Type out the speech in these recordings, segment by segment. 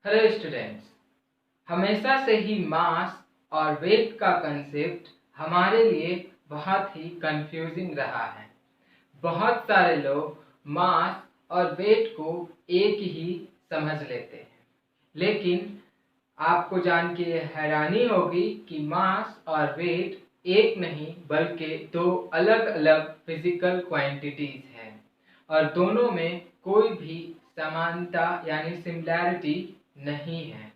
Hello students, हमेशा से ही मास और वेट का कंसेप्ट हमारे लिए बहुत ही कंफ्यूजिंग रहा है। बहुत सारे लोग मास और वेट को एक ही समझ लेते हैं, लेकिन आपको जान के हैरानी होगी कि मास और वेट एक नहीं बल्कि दो अलग अलग फिजिकल क्वांटिटीज हैं और दोनों में कोई भी समानता यानी सिमिलैरिटी नहीं है।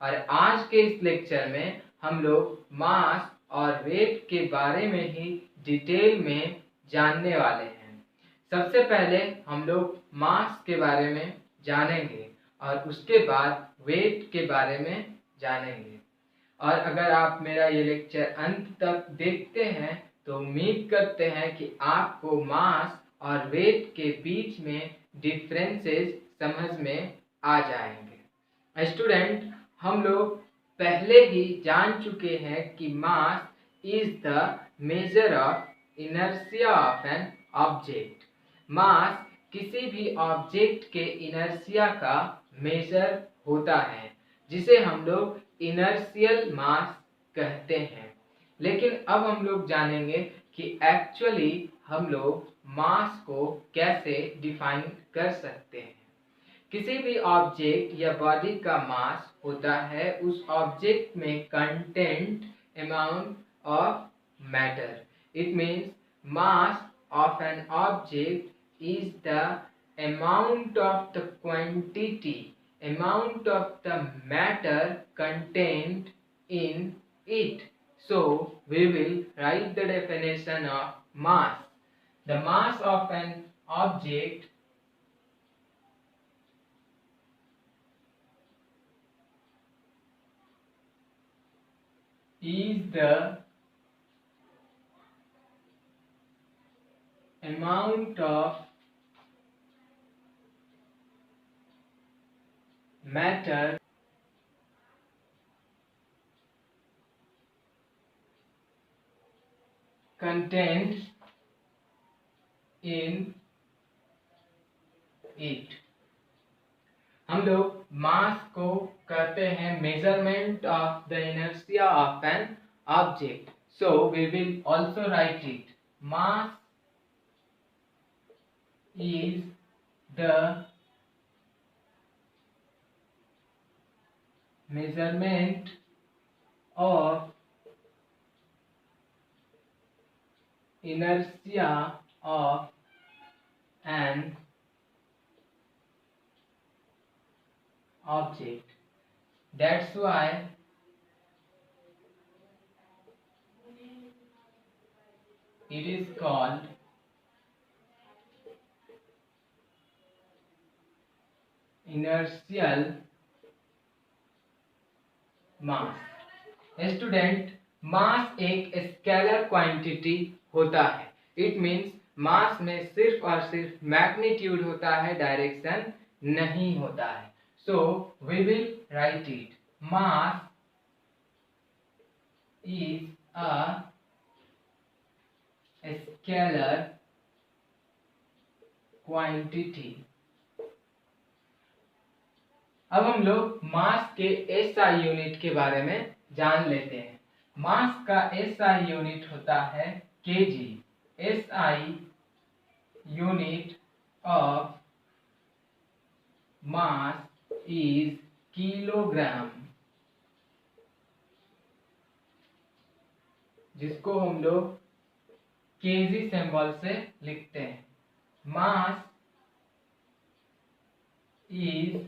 और आज के इस लेक्चर में हम लोग मास और वेट के बारे में ही डिटेल में जानने वाले हैं। सबसे पहले हम लोग मास के बारे में जानेंगे और उसके बाद वेट के बारे में जानेंगे। और अगर आप मेरा ये लेक्चर अंत तक देखते हैं तो उम्मीद करते हैं कि आपको मास और वेट के बीच में डिफरेंसेस समझ में आ जाएंगे। स्टूडेंट, हम लोग पहले ही जान चुके हैं कि mass is the measure of inertia of an object. Mass किसी भी ऑब्जेक्ट के इनर्शिया का मेजर होता है, जिसे हम लोग इनर्शियल मास कहते हैं। लेकिन अब हम लोग जानेंगे कि एक्चुअली हम लोग मास को कैसे डिफाइन कर सकते हैं। किसी भी ऑब्जेक्ट या बॉडी का मास होता है उस ऑब्जेक्ट में content amount of matter. It means mass of an object is the amount of the quantity, amount of the matter contained in it. So we will write the definition of mass. The mass of an object is the amount of matter contained in it. हम लोग मास को कहते हैं measurement of the inertia of an object. So we will also write it. Mass is the measurement of inertia of an object. That's why it is called inertial mass. Student, mass एक scalar quantity होता है। It means मास में सिर्फ और सिर्फ magnitude होता है, direction नहीं होता है। So we will write it. Mass is a scalar quantity. अब हम लोग मास के एसआई यूनिट के बारे में जान लेते हैं। मास का एसआई यूनिट होता है KG. SI unit of mass is kilogram, जिसको हम लोग केजी सिंबल से लिखते हैं। Mass is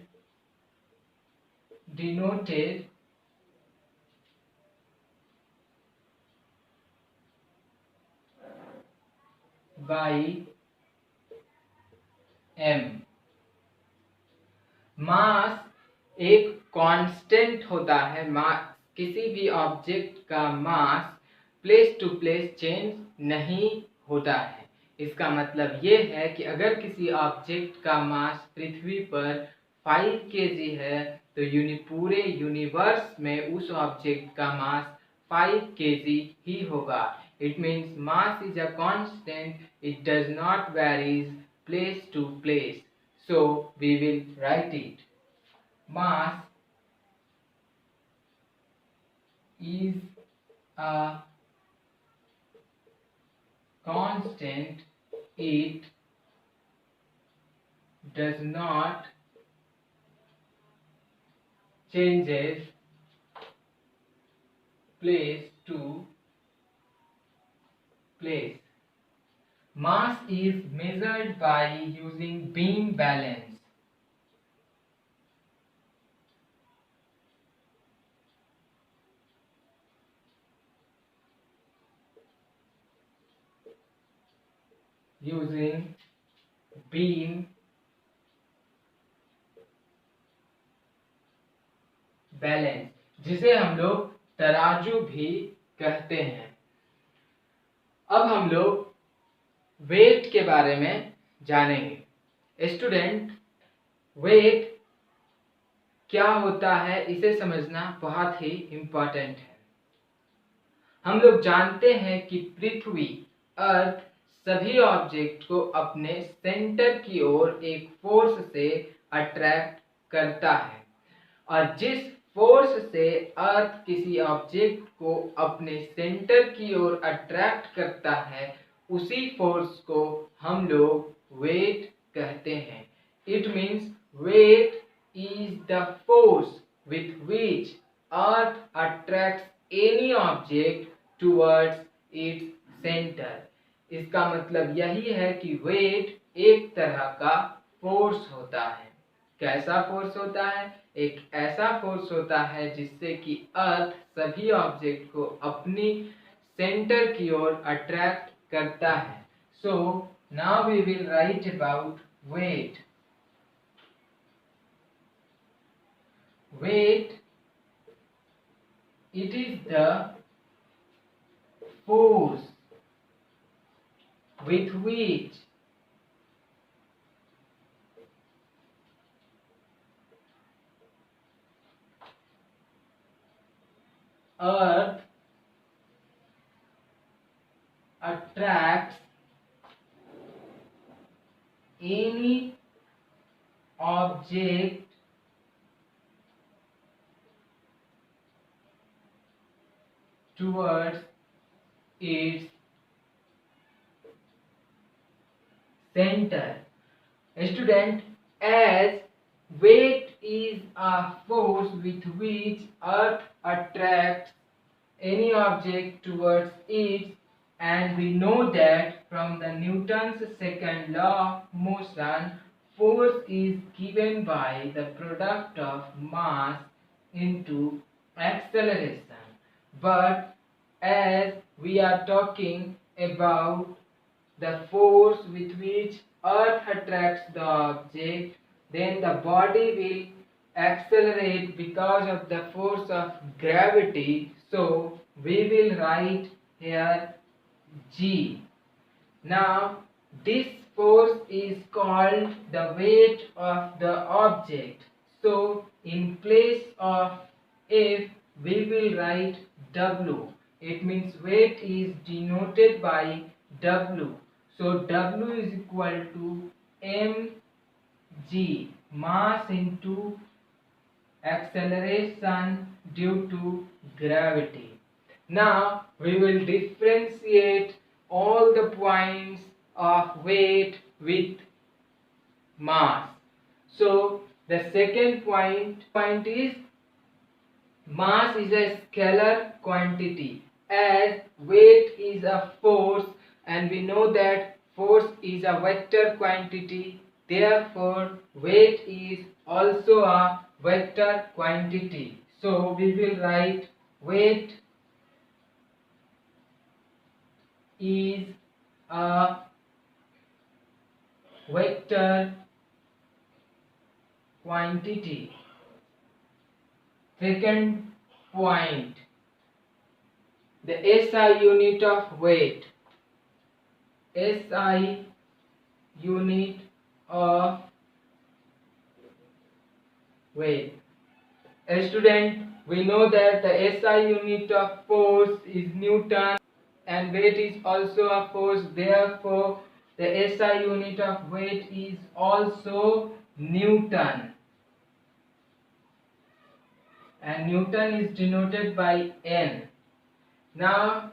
denoted by m। मास एक कांस्टेंट होता है। किसी भी ऑब्जेक्ट का मास प्लेस टू प्लेस चेंज नहीं होता है। इसका मतलब ये है कि अगर किसी ऑब्जेक्ट का मास पृथ्वी पर 5 kg है तो पूरे यूनिवर्स में उस ऑब्जेक्ट का मास 5 kg ही होगा। It means mass is a constant, it does not varies place to place. So we will write it. Mass is a constant, it does not changes place to place. Mass is measured by using beam balance. Using beam balance, जिसे हम लोग तराजू भी कहते हैं। अब हम लोग वेट के बारे में जानेंगे। स्टूडेंट, वेट क्या होता है इसे समझना बहुत ही इम्पोर्टेंट है। हम लोग जानते हैं कि पृथ्वी, अर्थ सभी ऑब्जेक्ट को अपने सेंटर की ओर एक फोर्स से अट्रैक्ट करता है, और जिस फोर्स से अर्थ किसी ऑब्जेक्ट को अपने सेंटर की ओर अट्रैक्ट करता है, उसी फोर्स को हम लोग वेट कहते हैं। It means weight is the force with which earth attracts any object towards its center। इसका मतलब यही है कि वेट एक तरह का फोर्स होता है। कैसा फोर्स होता है? एक ऐसा फोर्स होता है जिससे कि अर्थ सभी ऑब्जेक्ट को अपनी सेंटर की ओर अट्रैक्ट करता है। So now we will write about weight. Weight, it is the force with which earth attracts any object towards its center। Student, as weight is a force with which earth attracts any object towards it, and we know that from the Newton's second law of motion, force is given by the product of mass into acceleration। But as we are talking about the force with which earth attracts the object, then the body will accelerate because of the force of gravity. So we will write here G. Now this force is called the weight of the object. So in place of F we will write W. It means weight is denoted by W. So W is equal to mg, mass into acceleration due to gravity. Now we will differentiate all the points of weight with mass. So the second point is mass is a scalar quantity, as weight is a force, and we know that force is a vector quantity. Therefore weight is also a vector quantity. So we will write weight is a vector quantity. Second point, the SI unit of weight. SI unit of weight. A student, we know that the SI unit of force is Newton, and weight is also a force. Therefore the SI unit of weight is also Newton. and Newton is denoted by N. Now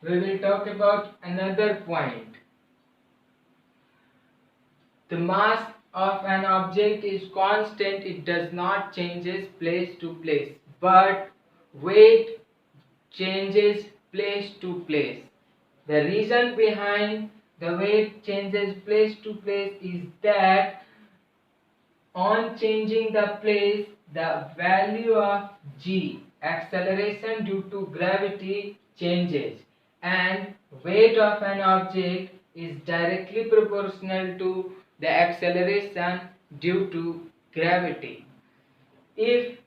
we will talk about another point. The mass of an object is constant, it does not changes place to place, but weight changes place to place. The reason behind the weight changes place to place is that on changing the place, the value of g, acceleration due to gravity, changes, and weight of an object is directly proportional to the acceleration due to gravity. If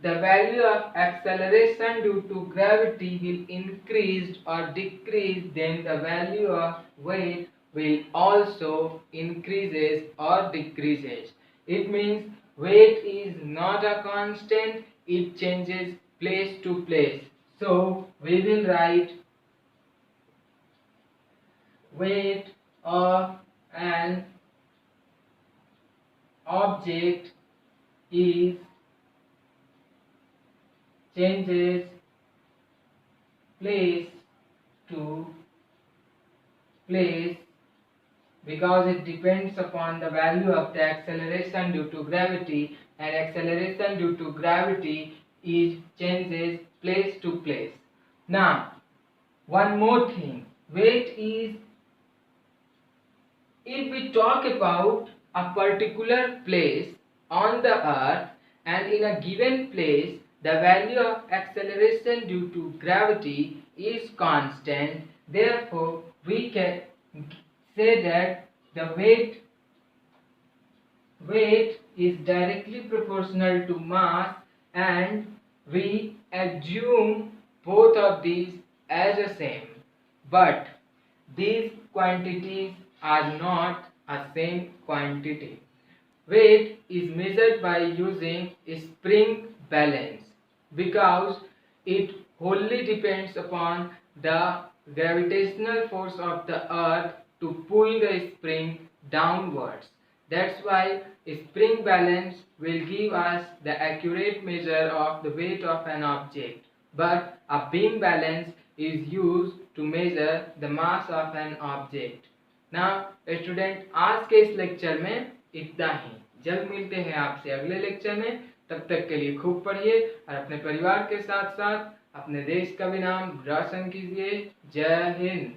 the value of acceleration due to gravity will increase or decrease, then the value of weight will also increases or decreases. It means weight is not a constant, it changes place to place. So we will write weight of an object is changes place to place because it depends upon the value of the acceleration due to gravity, and acceleration due to gravity is changes place to place. Now one more thing, weight is, if we talk about a particular place on the earth and in a given place the value of acceleration due to gravity is constant, therefore we can say that the weight is directly proportional to mass, and we assume both of these as the same. But these quantities are not a same quantity. Weight is measured by using spring balance because it wholly depends upon the gravitational force of the earth to pull the spring downwards. That's why spring balance will give us the accurate measure of the weight of an object, but a beam balance is used to measure the mass of an object. Now student, आज के इस lecture में इतना ही। जल्द मिलते हैं आपसे अगले लेक्चर में। तब तक के लिए खूब पढ़िए और अपने परिवार के साथ साथ अपने देश का भी नाम रोशन कीजिए। जय हिंद।